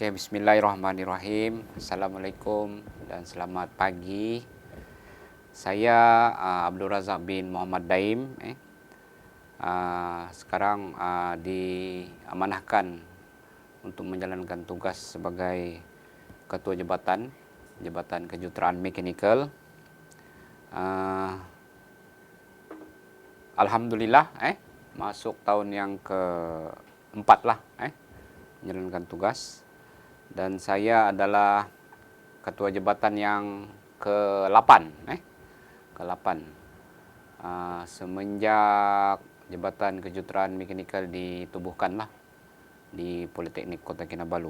Oke, bismillahirrahmanirrahim. Assalamualaikum dan selamat pagi. Saya Abdul Razak bin Muhammad Daim. Sekarang diamanahkan untuk menjalankan tugas sebagai Ketua Jabatan Kejuruteraan Mekanikal. Alhamdulillah, masuk tahun yang keempat lah, menjalankan tugas, dan saya adalah ketua jabatan yang ke-8 semenjak Jabatan Kejuruteraan Mekanikal ditubuhkanlah di Politeknik Kota Kinabalu.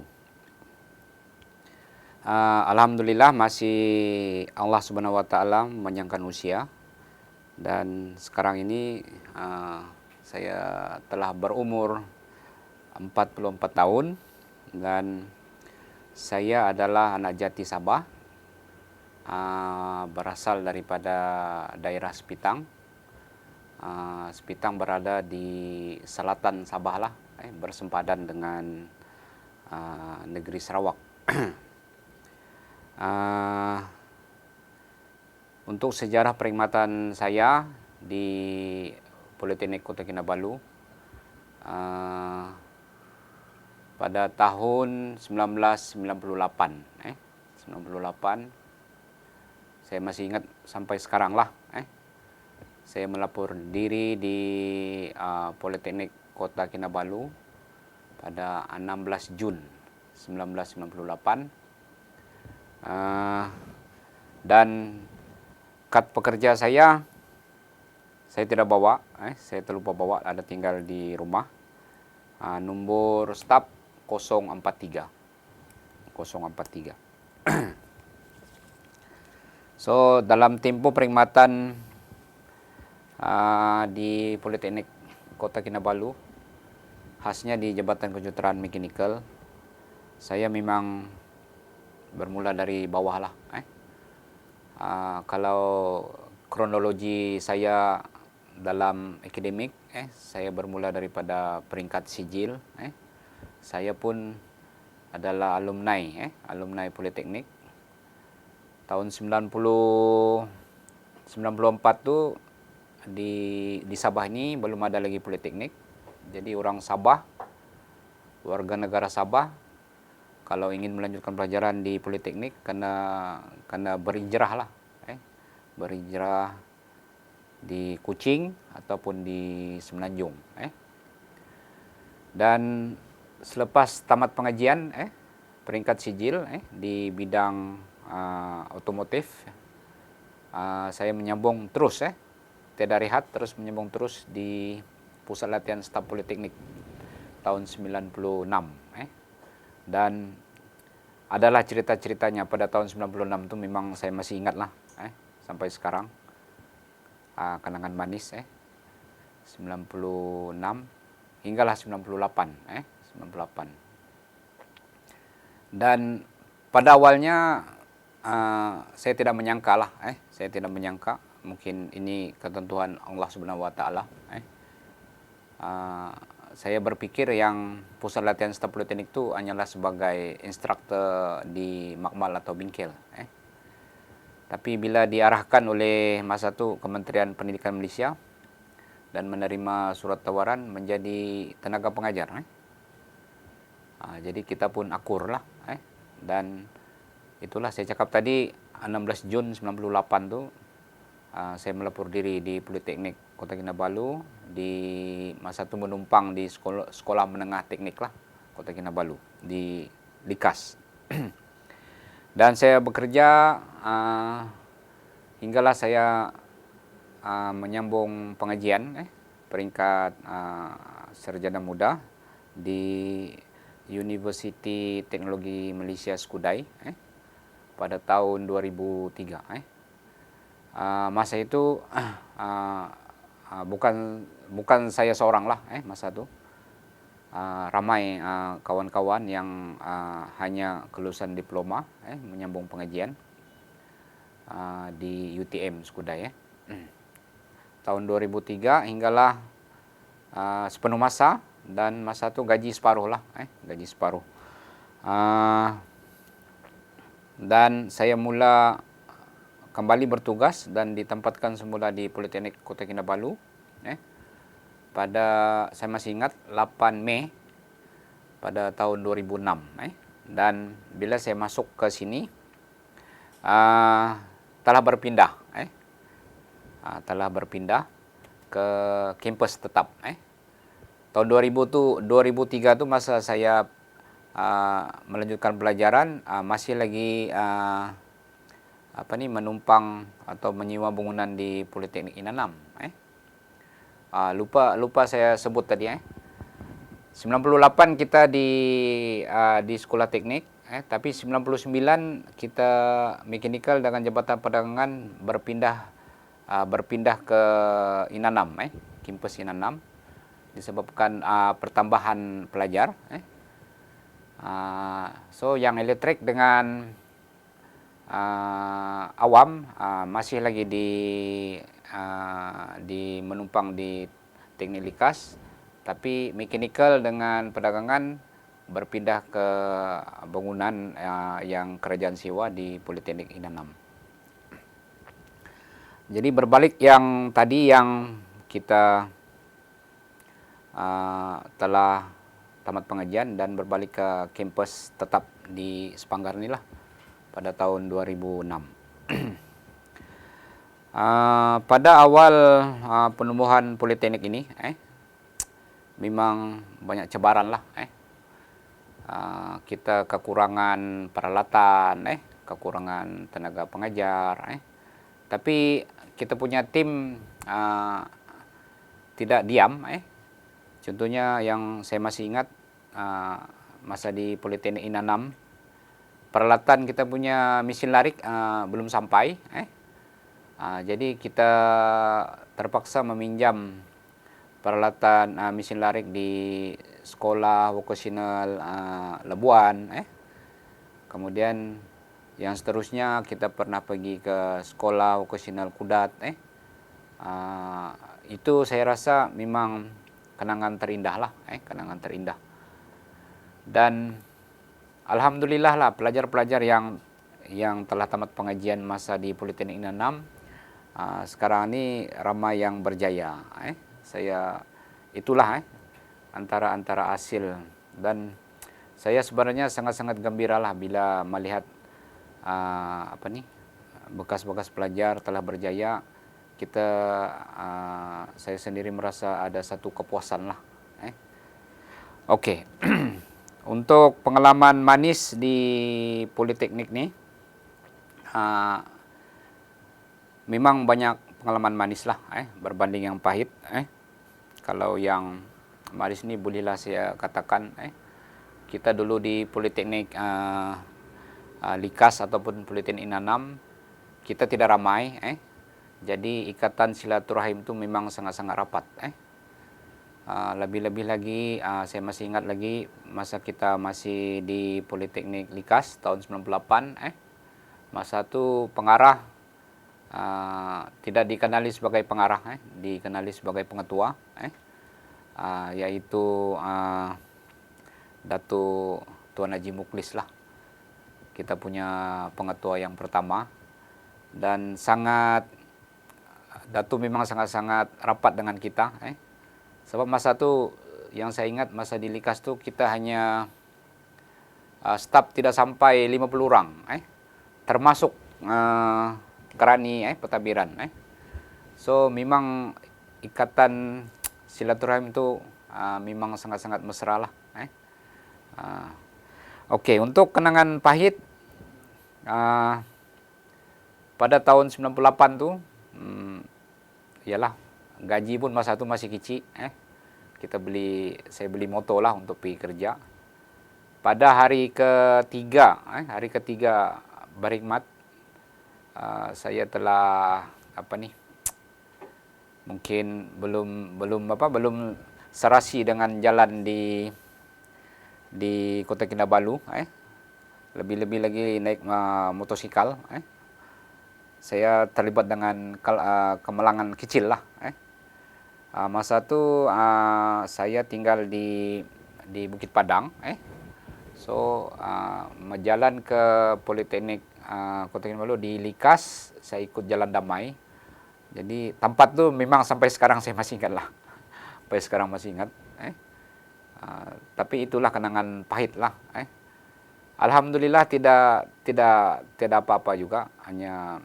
Alhamdulillah masih Allah Subhanahu wa taala menyangkan usia, dan sekarang ini saya telah berumur 44 tahun dan saya adalah anak jati Sabah, berasal daripada daerah Sepitang. Sepitang berada di selatan Sabah lah, bersempadan dengan negeri Sarawak. Untuk sejarah perkhidmatan saya di Politeknik Kota Kinabalu, pada tahun 1998, saya masih ingat sampai sekarang lah. Saya melapor diri di Politeknik Kota Kinabalu pada 16 Jun 1998, dan kad pekerja saya tidak bawa, saya terlupa bawa, ada tinggal di rumah. Nombor staf 043. So, dalam tempo perkhidmatan di Politeknik Kota Kinabalu, khasnya di Jabatan Kejuruteraan Mekanikal, saya memang bermula dari bawah lah. Kalau kronologi saya dalam akademik, saya bermula daripada peringkat sijil. Saya pun adalah alumni Politeknik. Tahun 94 tu di Sabah ini belum ada lagi Politeknik. Jadi orang Sabah, warga negara Sabah, kalau ingin melanjutkan pelajaran di Politeknik kena berhijrah lah, berhijrah di Kuching ataupun di Semenanjung. Dan selepas tamat pengajian peringkat sijil di bidang otomotif, saya menyambung terus, tiada rehat, terus menyambung terus di Pusat Latihan Staf Politeknik tahun 96. Dan adalah cerita-ceritanya pada tahun 96 itu memang saya masih ingat lah, sampai sekarang. Kenangan manis 96 hinggalah 98. Dan pada awalnya saya tidak menyangka lah, mungkin ini ketentuan Allah Subhanahu wa taala. Saya berpikir yang Pusat Latihan Staf Politeknik itu hanyalah sebagai instruktur di makmal atau bingkel. Tapi bila diarahkan oleh masa itu Kementerian Pendidikan Malaysia dan menerima surat tawaran menjadi tenaga pengajar, jadi kita pun akur lah, dan itulah saya cakap tadi, 16 Jun 98 tu saya melapor diri di Politeknik Kota Kinabalu, di masa itu menumpang di sekolah menengah teknik lah Kota Kinabalu di Likas. Dan saya bekerja hinggalah saya menyambung pengajian peringkat sarjana muda di Universiti Teknologi Malaysia Skudai pada tahun 2003. Masa itu bukan saya seorang lah, masa itu ramai kawan-kawan yang hanya kelulusan diploma menyambung pengajian di UTM Skudai. Tahun 2003 hinggalah sepenuh masa, dan masa itu gaji separuh lah, gaji separuh. Uh, dan saya mula kembali bertugas dan ditempatkan semula di Politeknik Kota Kinabalu. Pada, saya masih ingat, 8 Mei pada tahun 2006. Dan bila saya masuk ke sini, telah berpindah. Telah berpindah ke kampus tetap. Tahun 2003 tu masa saya melanjutkan pelajaran, masih lagi menumpang atau menyewa bangunan di Politeknik Inanam. Lupa saya sebut tadi. 98 kita di sekolah teknik, tapi 99 kita mekanikal dengan jabatan perdagangan berpindah ke Inanam, kampus Inanam, disebabkan pertambahan pelajar. So yang elektrik dengan awam masih lagi di menumpang di teknik likas, tapi mekanikal dengan perdagangan berpindah ke bangunan yang kerajaan sewa di Politeknik Inanam. Jadi berbalik yang tadi yang kita telah tamat pengajian dan berbalik ke kampus tetap di Sepanggar inilah pada tahun 2006. Pada awal penubuhan Politeknik ini, memang banyak cabaran lah. Kita kekurangan peralatan, kekurangan tenaga pengajar. Tapi kita punya tim tidak diam. Contohnya yang saya masih ingat, masa di Politeknik Inanam, peralatan kita punya mesin larik belum sampai. Jadi kita terpaksa meminjam peralatan mesin larik di sekolah vokasional Labuan. Kemudian yang seterusnya kita pernah pergi ke sekolah vokasional Kudat. Itu saya rasa memang kenangan terindah lah, kenangan terindah. Dan alhamdulillah lah, pelajar-pelajar yang telah tamat pengajian masa di Politeknik Inanam sekarang ini ramai yang berjaya. Saya itulah antara hasil, dan saya sebenarnya sangat-sangat gembira lah bila melihat bekas-bekas pelajar telah berjaya. Saya sendiri merasa ada satu kepuasan lah. Oke. Untuk pengalaman manis di Politeknik ni, memang banyak pengalaman manis lah, berbanding yang pahit. Kalau yang manis ni bolehlah saya katakan, kita dulu di Politeknik Likas ataupun Politeknik Inanam, kita tidak ramai. Jadi ikatan silaturahim itu memang sangat-sangat rapat. Lebih-lebih lagi, saya masih ingat lagi masa kita masih di Politeknik Likas tahun 98. Masa itu pengarah tidak dikenali sebagai pengarah, dikenali sebagai pengetua, yaitu Datuk Tuan Haji Muklis lah. Kita punya pengetua yang pertama, dan Datuk memang sangat-sangat rapat dengan kita. Sebab masa itu yang saya ingat, masa di Likas tu kita hanya staf tidak sampai 50 orang, termasuk kerani pentadbiran. So memang ikatan silaturahim itu memang sangat-sangat mesra lah. Okey, untuk kenangan pahit, pada tahun 98 tu, ialah gaji pun masa tu masih kecil. Saya beli motor lah untuk pergi kerja. Pada hari ketiga berkhidmat, saya telah mungkin belum serasi dengan jalan di Kota Kinabalu. Lebih-lebih lagi naik motosikal. Saya terlibat dengan kemalangan kecil lah. Masa tu saya tinggal di Bukit Padang. So jalan ke Politeknik Kota Kinabalu di Likas, saya ikut jalan damai. Jadi tempat tuh memang sampai sekarang saya masih ingat lah, sampai sekarang masih ingat. Tapi itulah kenangan pahit lah. Alhamdulillah tidak apa-apa juga, hanya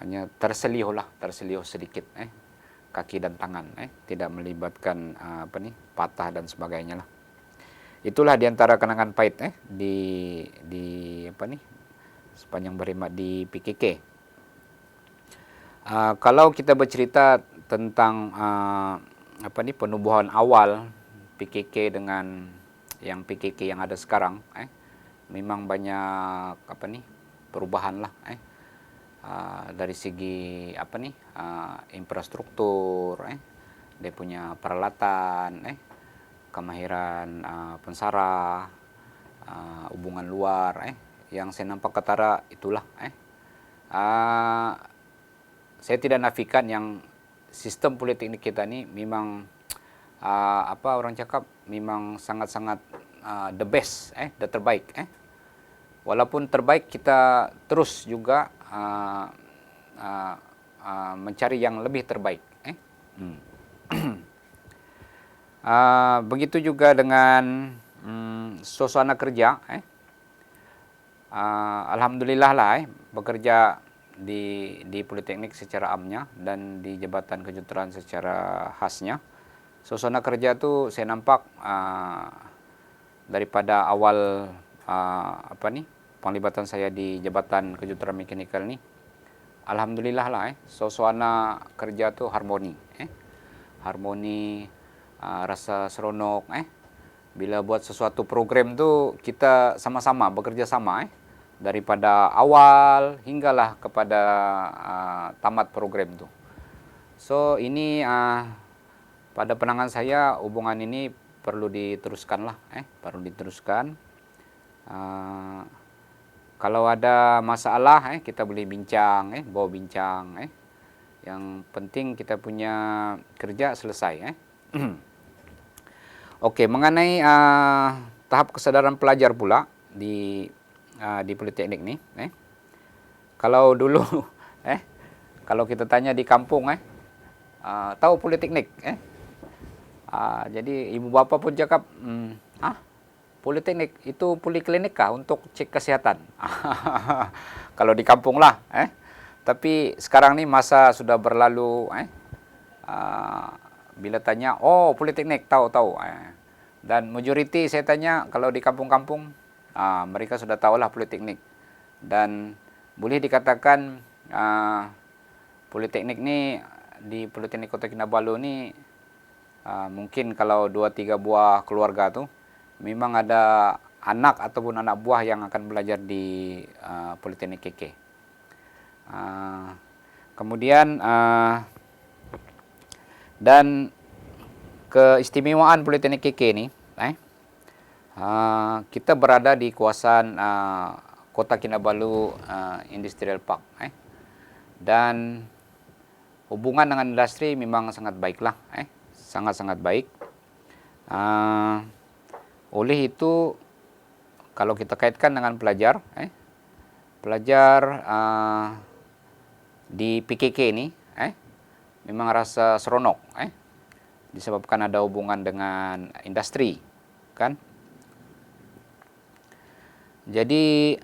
hanya terselioh sedikit kaki dan tangan, tidak melibatkan patah dan sebagainya lah. Itulah diantara kenangan pahit di sepanjang berkhidmat di PKK. Kalau kita bercerita tentang penubuhan awal PKK dengan yang PKK yang ada sekarang, memang banyak perubahan lah, dari segi infrastruktur, dia punya peralatan, kemahiran pensara, hubungan luar, yang saya nampak ketara itulah. Saya tidak nafikan yang sistem politeknik kita ini memang orang cakap memang sangat-sangat the best, the terbaik. Walaupun terbaik, kita terus juga mencari yang lebih terbaik. Begitu juga dengan suasana kerja. Alhamdulillah lah bekerja di Politeknik secara amnya dan di Jabatan Kejuruteraan secara khasnya. Suasana kerja tu saya nampak daripada awal penglibatan saya di Jabatan Kejuruteraan Mekanikal ni, alhamdulillah lah suasana kerja tu harmoni, rasa seronok. Bila buat sesuatu program tu kita sama-sama bekerja sama, daripada awal hinggalah kepada tamat program tu. So ini pada pandangan saya hubungan ini perlu diteruskan lah, perlu diteruskan. Kalau ada masalah, kita boleh bincang, bawa bincang. Yang penting kita punya kerja selesai. Okey, mengenai tahap kesadaran pelajar pula di Politeknik ni, kalau dulu, kalau kita tanya di kampung, tahu Politeknik, jadi ibu bapa pun cakap, Politeknik itu poliklinik kah untuk cek kesihatan? Kalau di kampung lah. Tapi sekarang ni masa sudah berlalu. Bila tanya, oh Politeknik, tahu. Dan majoriti saya tanya, kalau di kampung-kampung, mereka sudah tahulah Politeknik. Dan boleh dikatakan Politeknik ni, di Politeknik Kota Kinabalu ni, mungkin kalau 2-3 buah keluarga tu memang ada anak ataupun anak buah yang akan belajar di Politeknik KK. Kemudian dan keistimewaan Politeknik KK ni, kita berada di kawasan Kota Kinabalu Industrial Park, dan hubungan dengan industri memang sangat baiklah, sangat-sangat baik. Oleh itu, kalau kita kaitkan dengan pelajar, di PKK ini, memang rasa seronok, disebabkan ada hubungan dengan industri, kan? Jadi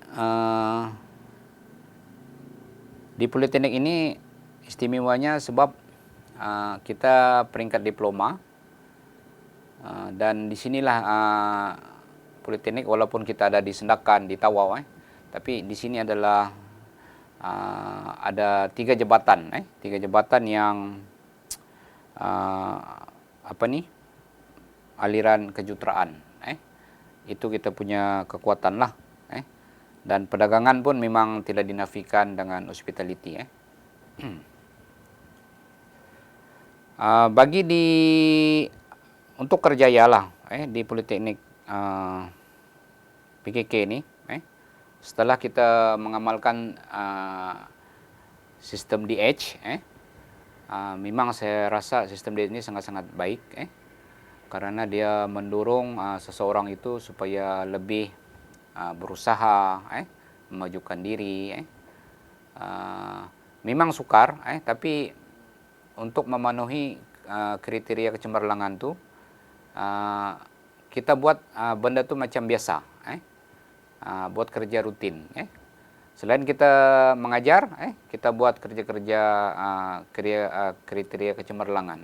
di Politeknik ini istimewanya sebab kita peringkat diploma. Dan di sinilah Politeknik, walaupun kita ada di Sendakan, di Tawau, tapi di sini adalah ada 3 jabatan, 3 jabatan yang aliran kejuruteraan. Itu kita punya kekuatan lah. Dan perdagangan pun memang tidak dinafikan dengan hospitality. Bagi untuk kerjaya lah di Politeknik PKK ini, setelah kita mengamalkan sistem DH, memang saya rasa sistem DH ini sangat-sangat baik. karena dia mendorong seseorang itu supaya lebih berusaha, memajukan diri. Memang sukar, tapi untuk memenuhi kriteria kecemerlangan tuh kita buat benda tuh macam biasa, buat kerja rutin. Selain kita mengajar, kita buat kerja-kerja kriteria kecemerlangan.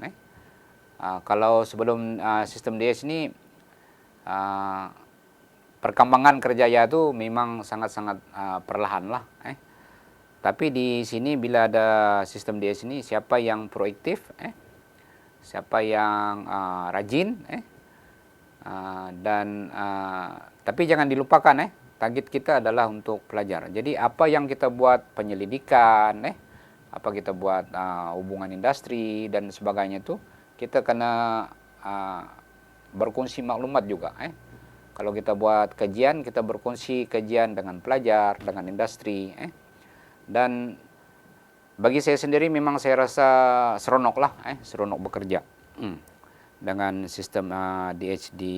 Kalau sebelum sistem DS ini perkembangan kerjanya itu memang sangat-sangat perlahan lah. Tapi di sini bila ada sistem DS ini, siapa yang proaktif, siapa yang rajin, dan tapi jangan dilupakan, target kita adalah untuk pelajar. Jadi apa yang kita buat penyelidikan, apa kita buat hubungan industri dan sebagainya itu kita kena berkongsi maklumat juga. Kalau kita buat kajian, kita berkongsi kajian dengan pelajar, dengan industri. Dan bagi saya sendiri memang saya rasa seronok lah, seronok bekerja dengan sistem DH di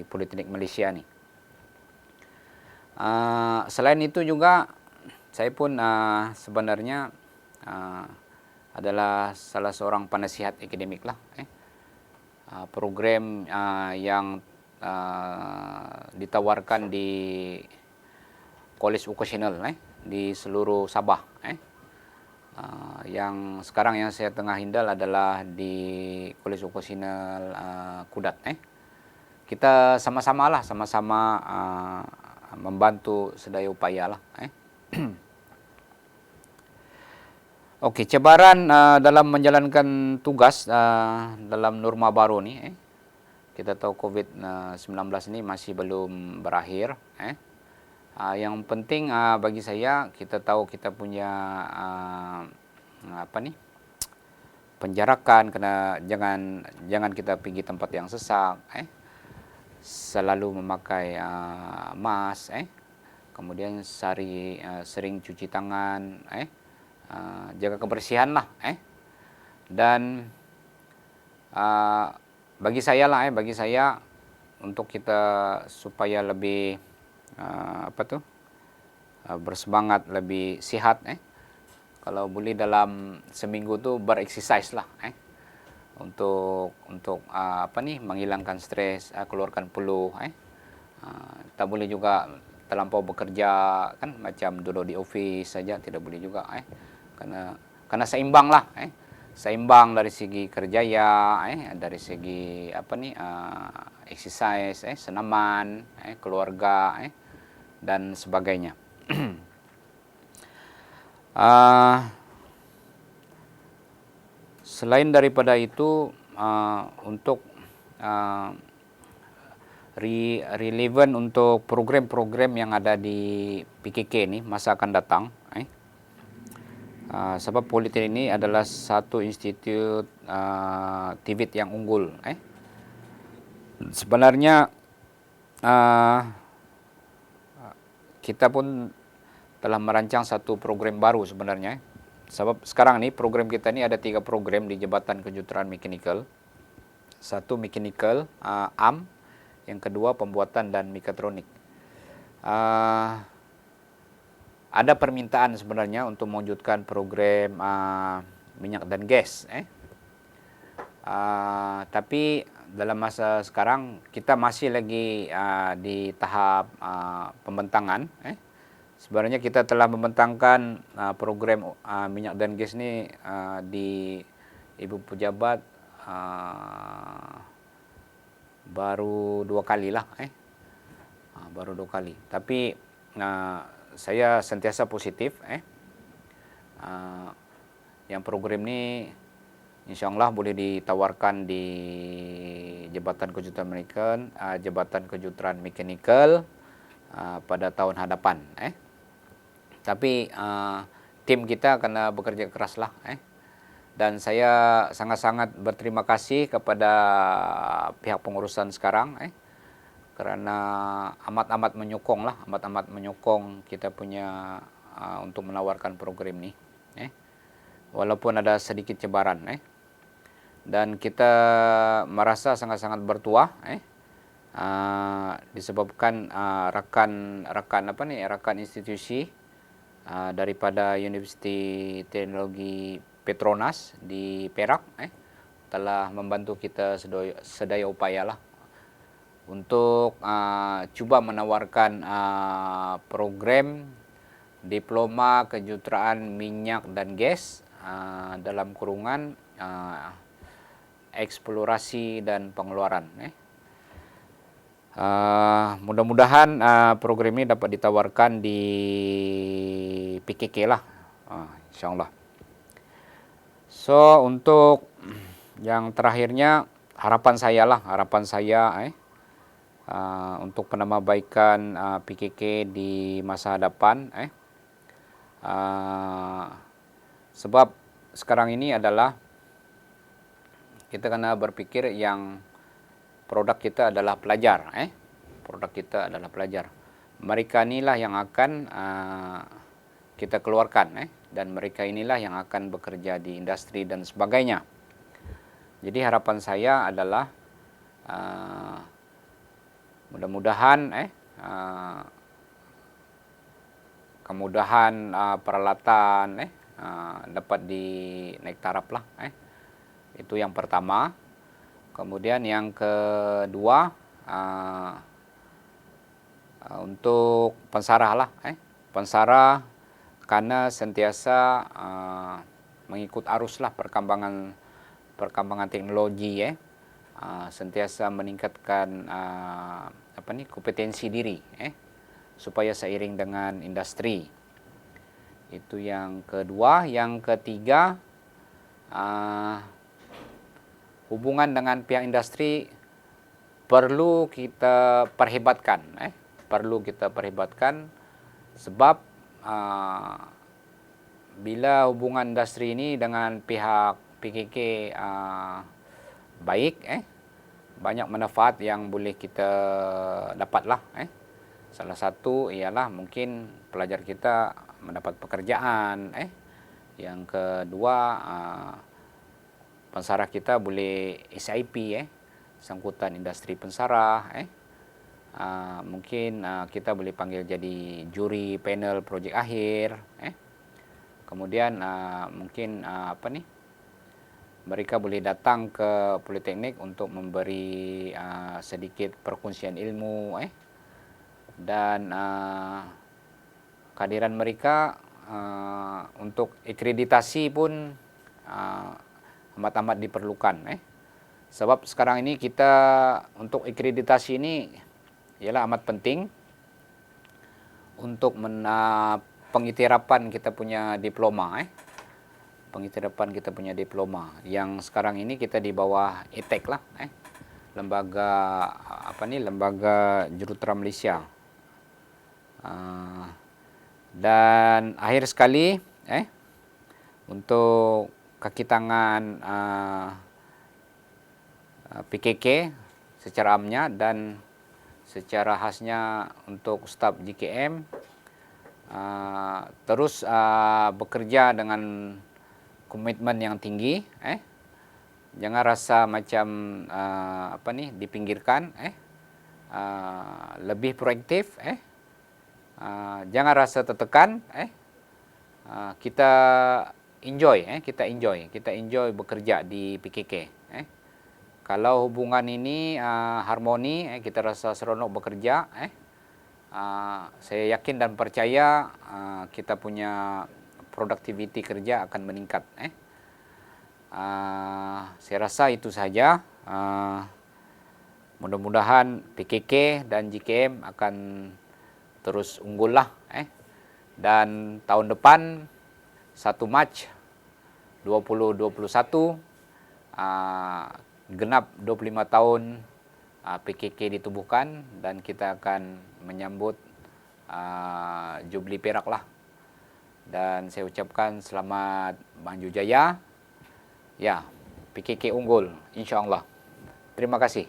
Politeknik Malaysia nih. Selain itu juga saya pun sebenarnya adalah salah seorang penasihat akademik lah. Program yang ditawarkan di college vocational di seluruh Sabah. Yang sekarang yang saya tengah hindal adalah di college vocational Kudat. Kita sama-sama lah, sama-sama membantu sedaya upaya lah. Oke, cabaran dalam menjalankan tugas dalam norma baru nih. Kita tahu COVID-19 ini masih belum berakhir. Yang penting bagi saya, kita tahu kita punya penjarakan, kena jangan kita pergi tempat yang sesak, selalu memakai mask, kemudian sering cuci tangan, jaga kebersihan lah, dan bagi saya untuk kita supaya lebih bersemangat, lebih sehat, kalau boleh dalam seminggu tuh bereksersis lah, untuk menghilangkan stres, keluarkan peluh, tak boleh juga terlampau bekerja kan, macam duduk di office saja, tidak boleh juga, karena seimbang lah, seimbang dari segi kerja dari segi exercise, senaman, keluarga, dan sebagainya. Selain daripada itu, untuk relevan untuk program-program yang ada di PKK ini masa akan datang, sebab Politeknik ini adalah satu institut TVET yang unggul. Sebenarnya kita pun telah merancang satu program baru sebenarnya. Sebab sekarang ini program kita ini ada 3 program di Jabatan Kejuruteraan Mekanikal. Satu mekanikal, AM, yang kedua pembuatan dan mekatronik. Ada permintaan sebenarnya untuk mewujudkan program minyak dan gas. Tapi dalam masa sekarang kita masih lagi di tahap pembentangan. Sebenarnya kita telah membentangkan program minyak dan gas ini di Ibu Pejabat baru 2 kali lah. Baru 2 kali. Tapi saya sentiasa positif. Yang program ini InsyaAllah boleh ditawarkan di Jabatan Kejuruteraan Mekanikal pada tahun hadapan. Tapi tim kita kena bekerja keras lah. Dan saya sangat-sangat berterima kasih kepada pihak pengurusan sekarang, kerana amat-amat menyokong kita punya untuk menawarkan program ini. Walaupun ada sedikit cabaran. dan kita merasa sangat-sangat bertuah disebabkan rekan institusi daripada Universiti Teknologi Petronas di Perak telah membantu kita sedaya upaya lah untuk cuba menawarkan program diploma kejuruteraan minyak dan gas dalam kurungan eksplorasi dan pengeluaran. Mudah-mudahan program ini dapat ditawarkan di PKK lah, insyaallah. So untuk yang terakhirnya harapan saya untuk penambahbaikan PKK di masa hadapan sebab sekarang ini adalah kita kena berpikir yang produk kita adalah pelajar produk kita adalah pelajar. Mereka inilah yang akan kita keluarkan dan mereka inilah yang akan bekerja di industri dan sebagainya. Jadi harapan saya adalah mudah-mudahan kemudahan peralatan dapat dinaik taraf lah. Itu yang pertama. Kemudian yang kedua untuk pensarah lah. Pensarah karena sentiasa mengikut arus lah perkembangan teknologi sentiasa meningkatkan kompetensi diri supaya seiring dengan industri. Itu yang kedua. Yang ketiga, hubungan dengan pihak industri perlu kita perhebatkan sebab bila hubungan industri ini dengan pihak PKK baik banyak manfaat yang boleh kita dapatlah. Salah satu ialah mungkin pelajar kita mendapat pekerjaan. Yang kedua, pensarah kita boleh SIP sangkutan industri pensarah. Mungkin kita boleh panggil jadi juri panel projek akhir. Kemudian mungkin mereka boleh datang ke Politeknik untuk memberi sedikit perkongsian ilmu dan kehadiran mereka untuk akreditasi pun amat-amat diperlukan. Sebab sekarang ini kita untuk akreditasi ini ialah amat penting untuk pengiktirafan kita punya diploma. Pengiktirafan kita punya diploma yang sekarang ini kita di bawah ETEC lah, lembaga juruterang Malaysia. Dan akhir sekali untuk kaki tangan PKK secara amnya dan secara khasnya untuk staf JKM terus bekerja dengan komitmen yang tinggi. Jangan rasa macam dipinggirkan. Lebih proaktif. Jangan rasa tertekan. Kita enjoy bekerja di PKK. Kalau hubungan ini harmoni, kita rasa seronok bekerja. Saya yakin dan percaya kita punya produktiviti kerja akan meningkat. Saya rasa itu saja. Mudah-mudahan PKK dan JKM akan terus unggul lah. Dan tahun depan 1 Mac 2021 genap 25 tahun PKK ditubuhkan dan kita akan menyambut Jubli Perak lah. Dan saya ucapkan selamat maju jaya. Ya, PKK unggul, insya Allah. Terima kasih.